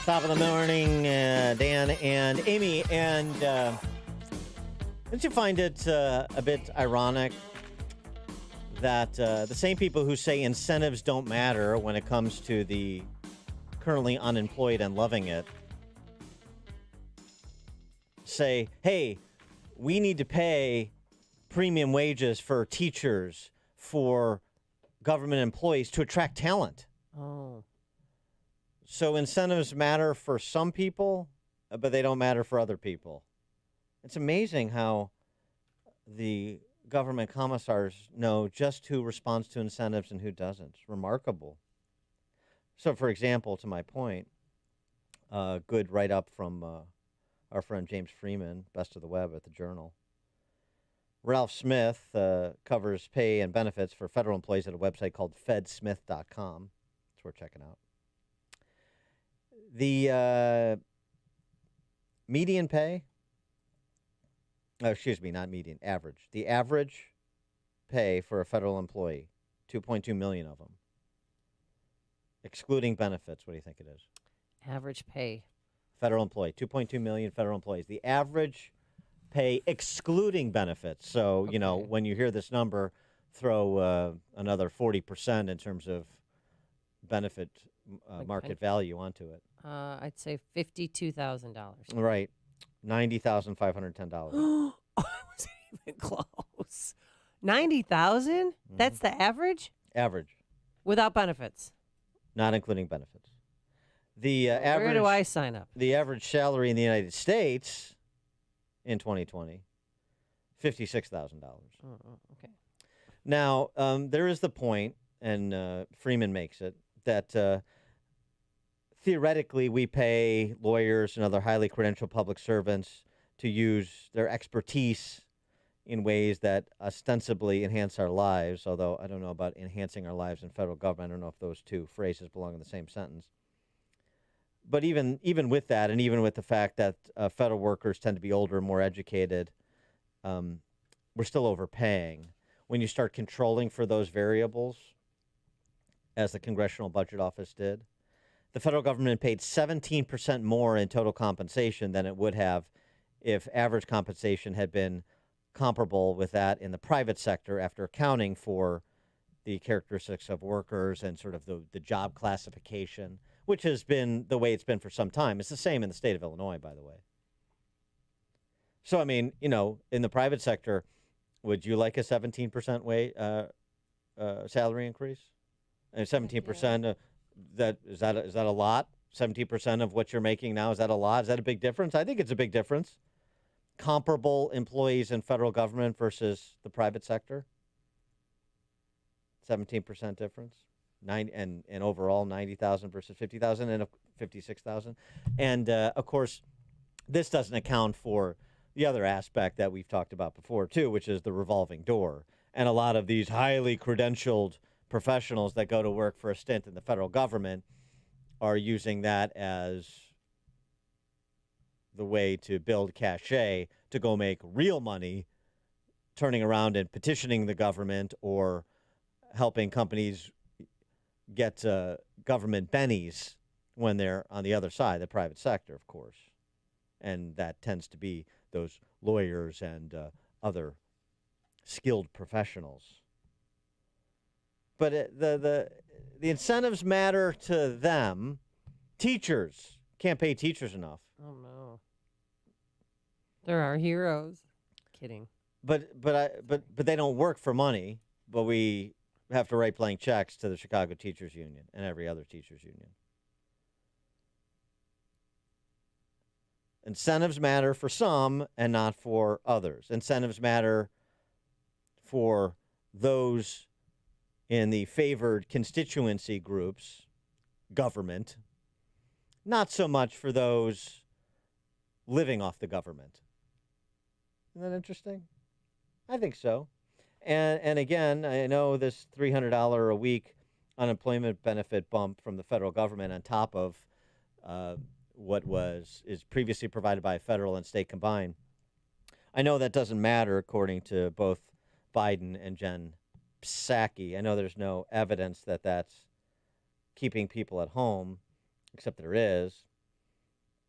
Top of the morning, Dan and Amy. And don't you find it a bit ironic that the same people who say incentives don't matter when it comes to the currently unemployed and loving it say, hey, we need to pay premium wages for teachers, for government employees to attract talent. Oh. So incentives matter for some people, but they don't matter for other people. It's amazing how the government commissars know just who responds to incentives and who doesn't. It's remarkable. So, for example, to my point, a good write-up from our friend James Freeman, Best of the Web at the Journal. Ralph Smith covers pay and benefits for federal employees at a website called fedsmith.com. It's worth checking out. The median pay, not median, average. The average pay for a federal employee, 2.2 million of them, excluding benefits. What do you think it is? Average pay. Federal employee, 2.2 million federal employees. The average pay excluding benefits. So, you know, when you hear this number, throw another 40% in terms of benefit market value onto it. I'd say $52,000. Right. $90,510. Oh, I wasn't even close. 90,000? Mm-hmm. That's the average? Average. Without benefits? Not including benefits. The average. Where do I sign up? The average salary in the United States in 2020, $56,000. Okay. Now, there is the point, and Freeman makes it, that theoretically we pay lawyers and other highly credentialed public servants to use their expertise in ways that ostensibly enhance our lives, although I don't know about enhancing our lives in federal government. I don't know if those two phrases belong in the same sentence. But even with that, and even with the fact that federal workers tend to be older and more educated, we're still overpaying. When you start controlling for those variables, as the Congressional Budget Office did, the federal government paid 17% more in total compensation than it would have if average compensation had been comparable with that in the private sector after accounting for the characteristics of workers and sort of the job classification, which has been the way it's been for some time. It's the same in the state of Illinois, by the way. So, I mean, you know, in the private sector, would you like a 17% salary increase? And 17%, is that a lot? 17% of what you're making now, is that a lot? Is that a big difference? I think it's a big difference. Comparable employees in federal government versus the private sector. 17% difference. And overall 90,000 versus 50,000 and 56,000. And of course, this doesn't account for the other aspect that we've talked about before too, which is the revolving door. And a lot of these highly credentialed professionals that go to work for a stint in the federal government are using that as the way to build cachet to go make real money, turning around and petitioning the government or helping companies get government bennies when they're on the other side, the private sector, of course. And that tends to be those lawyers and other skilled professionals. But the incentives matter to them. Teachers can't pay teachers enough. Oh, no. They're our heroes. Kidding. But they don't work for money, but we have to write blank checks to the Chicago Teachers Union and every other teachers union. Incentives matter for some and not for others. Incentives matter for those in the favored constituency groups, government, not so much for those living off the government. Isn't that interesting? I think so. And again, I know this $300 a week unemployment benefit bump from the federal government on top of what is previously provided by federal and state combined. I know that doesn't matter according to both Biden and Jen Psaki. I know there's no evidence that that's keeping people at home, except there is.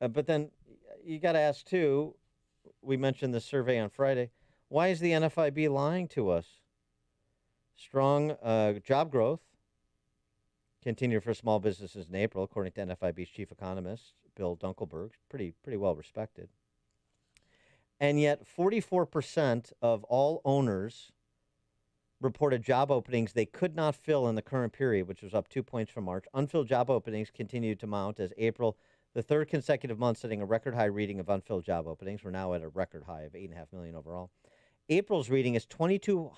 But then you got to ask too. We mentioned the survey on Friday. Why is the NFIB lying to us? Strong job growth continued for small businesses in April, according to NFIB's chief economist Bill Dunkelberg. Pretty well respected. And yet, 44% of all owners reported job openings they could not fill in the current period, which was up 2 points from March. Unfilled job openings continued to mount as April, the third consecutive month, setting a record high reading of unfilled job openings. We're now at a record high of 8.5 million overall. April's reading is 22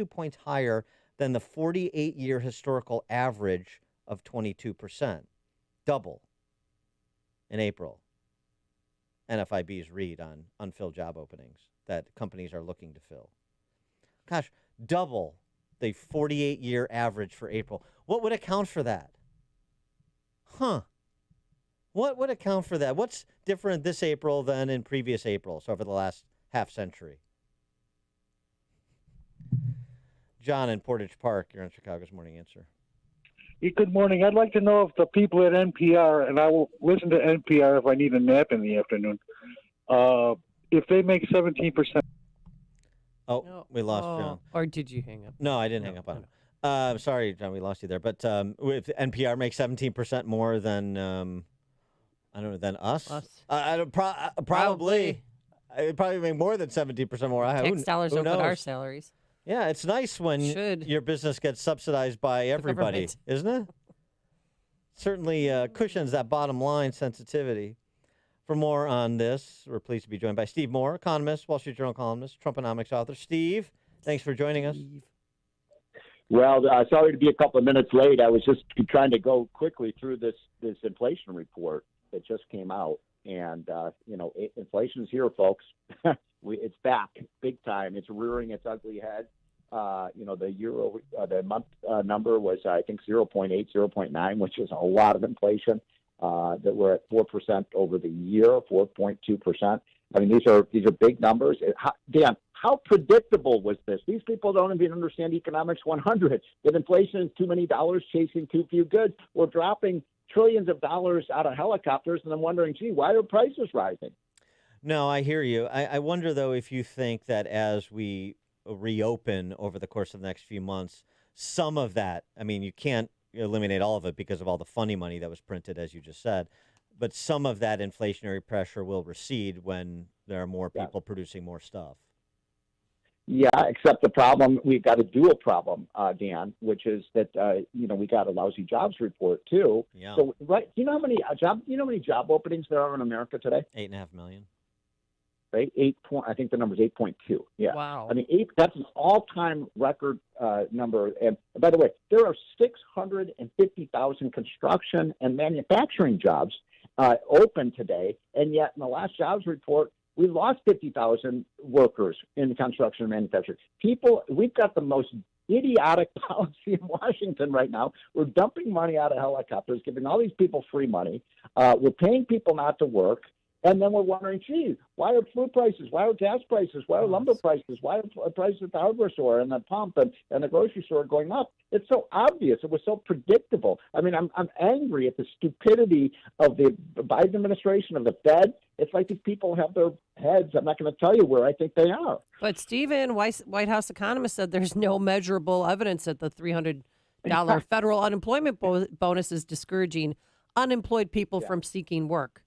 points higher than the 48-year historical average of 22%, double in April. NFIB's read on unfilled job openings that companies are looking to fill. Gosh, double the 48-year average for April. What would account for that? What would account for that? What's different this April than in previous Aprils over the last half century? John in Portage Park, you're on Chicago's Morning Answer. Good morning. I'd like to know if the people at NPR, and I will listen to NPR if I need a nap in the afternoon, if they make 17%. Oh, No. we lost John. Or did you hang up? No, I didn't hang up on him. Sorry, John, we lost you there. But if NPR makes 17% more than, I don't know, than us? I don't, probably. It'd probably make more than 17% more. Tax dollars who don't knows? cut our salaries. Yeah, it's nice when your business gets subsidized by everybody, isn't it? Certainly cushions that bottom line sensitivity. For more on this, we're pleased to be joined by Steve Moore, economist, Wall Street Journal columnist, Trumponomics author. Steve, thanks for joining us. Well, sorry to be a couple of minutes late. I was just trying to go quickly through this inflation report that just came out. And, inflation is here, folks. It's back big time. It's rearing its ugly head. The month number was, I think, 0.8, 0.9, which is a lot of inflation. That we're at 4% over the year, 4.2%. I mean, these are big numbers. Dan, how predictable was this? These people don't even understand economics 100. That inflation is too many dollars chasing too few goods. We're dropping trillions of dollars out of helicopters, and I'm wondering, gee, why are prices rising? No, I hear you. I wonder, though, if you think that as we reopen over the course of the next few months, some of that, I mean, you can't eliminate all of it because of all the funny money that was printed, as you just said, but some of that inflationary pressure will recede when there are more people producing more stuff. Yeah, except the problem, we've got a dual problem, Dan, which is that, we got a lousy jobs report, too. Yeah. So, right, do you know how many job openings there are in America today? 8.5 million. Right? I think the number is 8.2. Yeah. Wow. I mean, that's an all-time record number. And by the way, there are 650,000 construction and manufacturing jobs open today, and yet in the last jobs report, we lost 50,000 workers in the construction and manufacturing. We've got the most idiotic policy in Washington right now. We're dumping money out of helicopters, giving all these people free money. We're paying people not to work. And then we're wondering, gee, why are food prices? Why are gas prices? Why are lumber prices? Why are prices at the hardware store and the pump and the grocery store going up? It's so obvious. It was so predictable. I mean, I'm angry at the stupidity of the Biden administration, of the Fed. It's like these people have their heads. I'm not going to tell you where I think they are. But Stephen, White House economist said there's no measurable evidence that the $300 federal unemployment bonus is discouraging unemployed people from seeking work.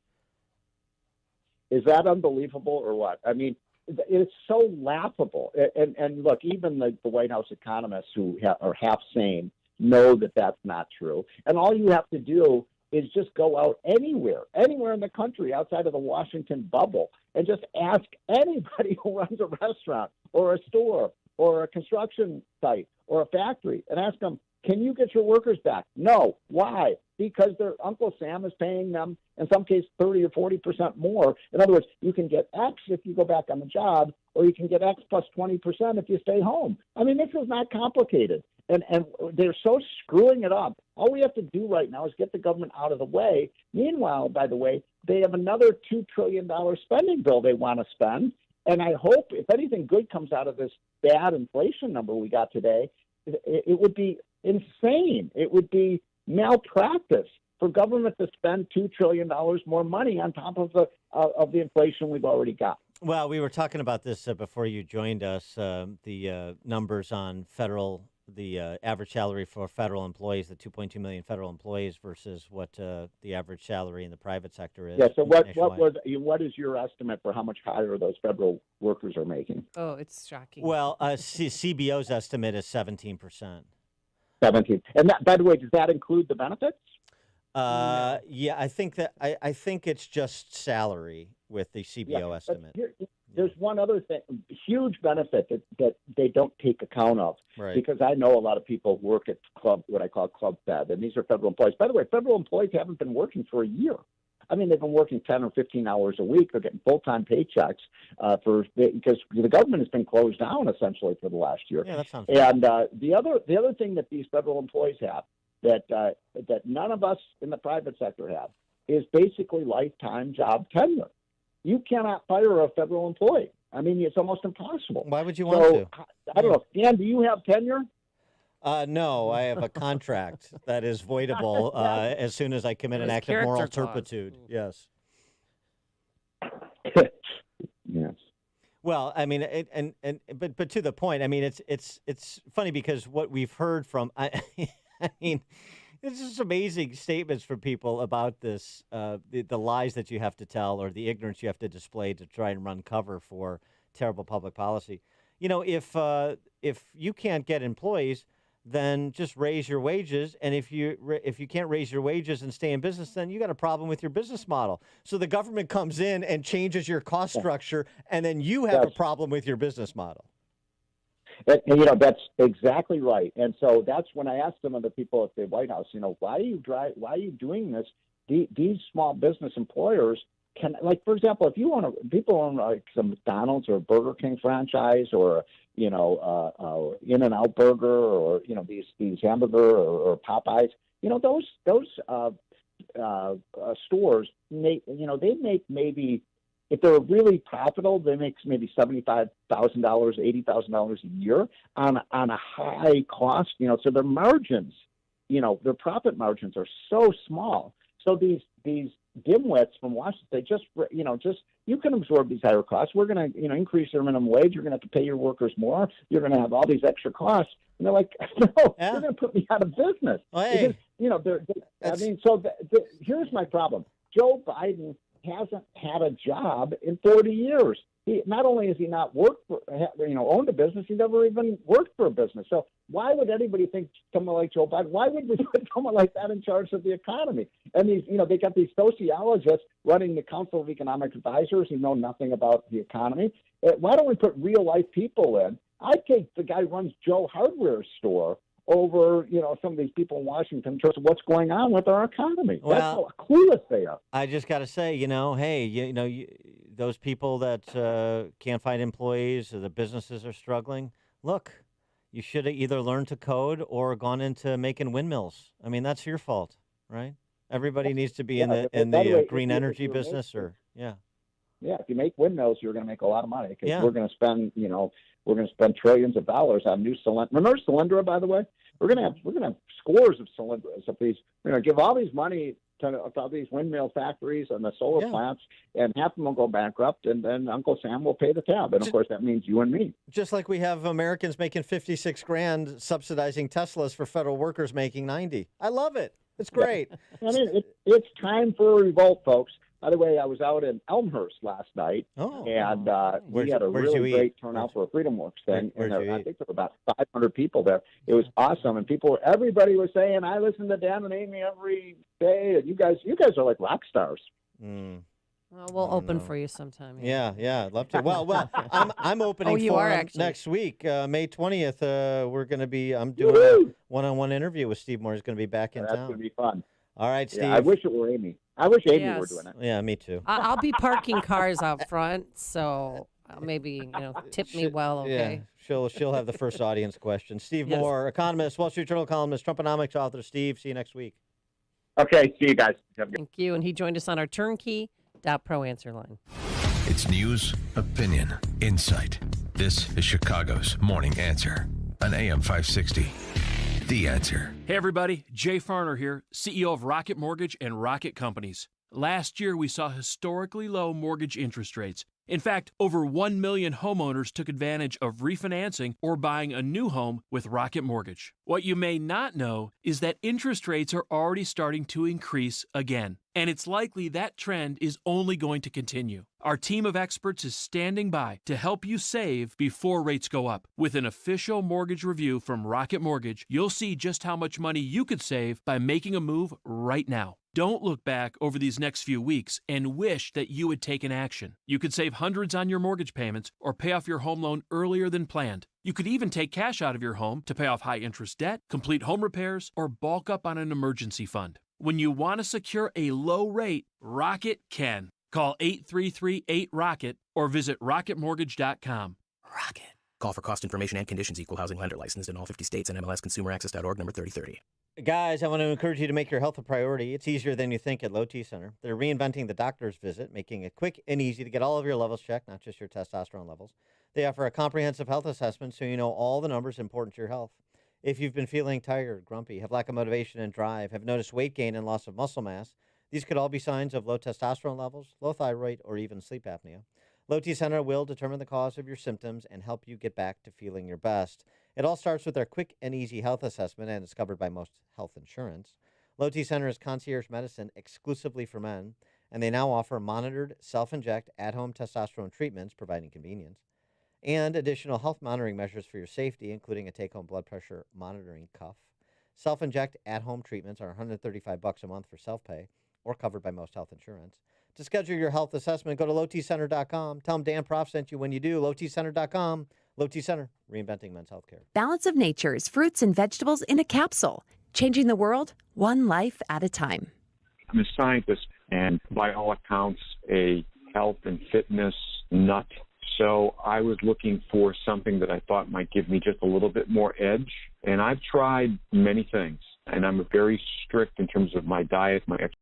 Is that unbelievable or what? I mean, it's so laughable. And look, even the White House economists who are half sane know that that's not true. And all you have to do is just go out anywhere in the country outside of the Washington bubble and just ask anybody who runs a restaurant or a store or a construction site or a factory and ask them, can you get your workers back? No. Why? Because their Uncle Sam is paying them, in some cases, 30 or 40% more. In other words, you can get X if you go back on the job, or you can get X plus 20% if you stay home. I mean, this is not complicated. And they're so screwing it up. All we have to do right now is get the government out of the way. Meanwhile, by the way, they have another $2 trillion spending bill they want to spend. And I hope, if anything good comes out of this bad inflation number we got today, it would be insane. It would be malpractice for government to spend $2 trillion more money on top of the inflation we've already got. Well, we were talking about this before you joined us. The numbers on the average salary for federal employees, the 2.2 million federal employees, versus what the average salary in the private sector is. Yeah. So what is your estimate for how much higher those federal workers are making? Oh, it's shocking. Well, CBO's estimate is 17%. 17. And that, by the way, does that include the benefits? No. Yeah, I think that I think it's just salary with the CBO estimate. There's one other thing, huge benefit that they don't take account of, Right. because I know a lot of people work at what I call Club Fed, and these are federal employees. By the way, federal employees haven't been working for a year. I mean, they've been working 10 or 15 hours a week. They're getting full-time paychecks because the government has been closed down essentially for the last year. Yeah, that sounds. And the other thing that these federal employees have that none of us in the private sector have is basically lifetime job tenure. You cannot fire a federal employee. I mean, it's almost impossible. Why would you want to? I don't know. Dan, do you have tenure? No, I have a contract that is voidable as soon as I commit an act of moral turpitude. Yes. Yes. Well, I mean, but to the point, I mean, it's funny because what we've heard from, I mean, it's just amazing statements from people about this, the lies that you have to tell or the ignorance you have to display to try and run cover for terrible public policy. You know, if you can't get employees, then just raise your wages. And if you can't raise your wages and stay in business, then you got a problem with your business model. So the government comes in and changes your cost structure, and then you have a problem with your business model. And you know, that's exactly right. And so that's when I asked some of the people at the White House, you know, why are you doing this? These small business employers can, like, for example, if people own like some McDonald's or a Burger King franchise, or In-N-Out Burger, or these hamburger or Popeyes, those stores they make maybe, if they're really profitable, they make maybe $75,000, $80,000 a year on a high cost. So their margins, their profit margins are so small. So these dimwits from Washington, you can absorb these higher costs. We're going to increase your minimum wage. You're going to have to pay your workers more. You're going to have all these extra costs. And they're like, no, You're going to put me out of business. Hey, because, here's my problem. Joe Biden hasn't had a job in 40 years. He not only has he not owned a business, he never even worked for a business. So why would anybody think someone like Joe Biden? Why would we put someone like that in charge of the economy? And these, they got these sociologists running the Council of Economic Advisors who know nothing about the economy. Why don't we put real life people in? I'd take the guy who runs Joe Hardware store over, some of these people in Washington in terms of what's going on with our economy. That's how clueless they are. I just got to say, those people that can't find employees or the businesses are struggling, look, you should have either learned to code or gone into making windmills. I mean, that's your fault, right? Everybody needs to be in the green energy business, Yeah, if you make windmills, you're going to make a lot of money because we're going to spend trillions of dollars on new Solyndra. Remember Solyndra, by the way? We're going to have scores of Solyndras. We're going to give all these money to all these windmill factories and the solar plants, and half of them will go bankrupt, and then Uncle Sam will pay the tab. And of course, that means you and me. Just like we have Americans making $56,000 subsidizing Teslas for federal workers making 90. I love it. It's great. I mean, it's time for a revolt, folks. By the way, I was out in Elmhurst last night, and we had a really great turnout for a Freedom Works thing. And I think there were about 500 people there. It was awesome, and everybody was saying, "I listen to Dan and Amy every day, and you guys are like rock stars." Mm. Well, we'll open for you sometime. Yeah, I'd love to. Well, I'm opening for him next week, May 20th. I'm doing a one-on-one interview with Steve Moore. He's going to be back in town. That's going to be fun. All right, Steve. Yeah, I wish it were Amy. I wish Amy were doing it. Yeah, me too. I'll be parking cars out front, so maybe tip me well. Okay. Yeah, she'll have the first audience question. Steve Moore, economist, Wall Street Journal columnist, Trumponomics author. Steve, see you next week. Okay, see you guys. Thank you. And he joined us on our turnkey.pro answer line. It's news, opinion, insight. This is Chicago's Morning Answer on AM 560. The Answer. Hey everybody, Jay Farner here, CEO of Rocket Mortgage and Rocket Companies. Last year we saw historically low mortgage interest rates. In fact, over 1 million homeowners took advantage of refinancing or buying a new home with Rocket Mortgage. What you may not know is that interest rates are already starting to increase again, and it's likely that trend is only going to continue. Our team of experts is standing by to help you save before rates go up. With an official mortgage review from Rocket Mortgage, you'll see just how much money you could save by making a move right now. Don't look back over these next few weeks and wish that you had taken action. You could save hundreds on your mortgage payments or pay off your home loan earlier than planned. You could even take cash out of your home to pay off high-interest debt, complete home repairs, or bulk up on an emergency fund. When you want to secure a low rate, Rocket can. Call 833-8ROCKET or visit rocketmortgage.com. Rocket. Call for cost information and conditions. Equal housing lender licensed in all 50 states and MLSConsumerAccess.org number 3030. Guys, I want to encourage you to make your health a priority. It's easier than you think at Low T Center. They're reinventing the doctor's visit, making it quick and easy to get all of your levels checked, not just your testosterone levels. They offer a comprehensive health assessment so you know all the numbers important to your health. If you've been feeling tired, grumpy, have lack of motivation and drive, have noticed weight gain and loss of muscle mass, these could all be signs of low testosterone levels, low thyroid, or even sleep apnea. Low T Center will determine the cause of your symptoms and help you get back to feeling your best. It all starts with their quick and easy health assessment, and it's covered by most health insurance. Low T Center is concierge medicine exclusively for men, and they now offer monitored, self-inject, at-home testosterone treatments, providing convenience, and additional health monitoring measures for your safety, including a take-home blood pressure monitoring cuff. Self-inject at-home treatments are $135 a month for self-pay, or covered by most health insurance. To schedule your health assessment, go to lowtcenter.com. Tell them Dan Prof sent you when you do. lowtcenter.com. Low T Center, reinventing men's healthcare. Balance of Nature's fruits and vegetables in a capsule, changing the world one life at a time. I'm a scientist and, by all accounts, a health and fitness nut. So I was looking for something that I thought might give me just a little bit more edge. And I've tried many things, and I'm very strict in terms of my diet, my exercise.